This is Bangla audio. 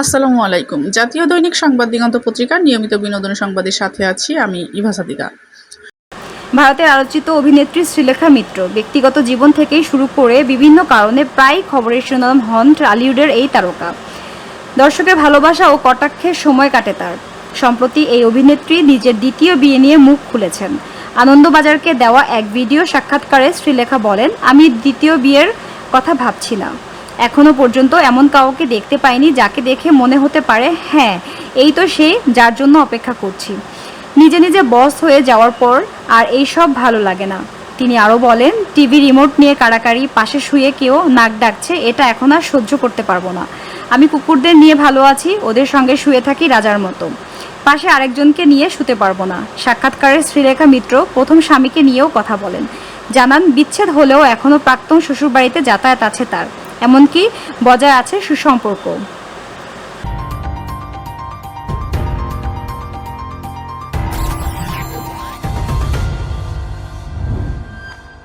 আসসালামু আলাইকুম। জাতীয় দৈনিক সংবাদ দিগন্ত পত্রিকার নিয়মিত বিনোদন সংবাদের সাথে আছি আমি ইভা সাদিকা। ভারতের আলোচিত অভিনেত্রী শ্রীলেখা মিত্র ব্যক্তিগত জীবন থেকেই শুরু করে বিভিন্ন কারণে প্রায় খবরের শিরোনাম হন টলিউডের এই তারকা। দর্শকের ভালোবাসা ও কটাক্ষের সময় কাটে তার। সম্প্রতি এই অভিনেত্রী নিজের দ্বিতীয় বিয়ে নিয়ে মুখ খুলেছেন। আনন্দবাজারকে দেওয়া এক ভিডিও সাক্ষাৎকারে শ্রীলেখা বলেন, আমি দ্বিতীয় বিয়ের কথা ভাবছি না। এখনো পর্যন্ত এমন কাউকে দেখতে পাইনি যাকে দেখে মনে হতে পারে হ্যাঁ এই তো সে যার জন্য অপেক্ষা করছি। নিজে নিজে বস হয়ে যাওয়ার পর আর এই সব ভালো লাগে না। তিনি আরও বলেন, টিভি রিমোট নিয়ে কাড়াকাড়ি, পাশে শুয়ে কেউ নাক ডাকছে, এটা এখন আর সহ্য করতে পারবো না। আমি কুকুরদের নিয়ে ভালো আছি, ওদের সঙ্গে শুয়ে থাকি রাজার মতো। পাশে আরেকজনকে নিয়ে শুতে পারবো না। সাক্ষাৎকারে শ্রীলেখা মিত্র প্রথম স্বামীকে নিয়েও কথা বলেন। জানান, বিচ্ছেদ হলেও এখনও প্রাক্তন শ্বশুরবাড়িতে যাতায়াত আছে তার, এমনকি বজায় আছে সুসম্পর্ক।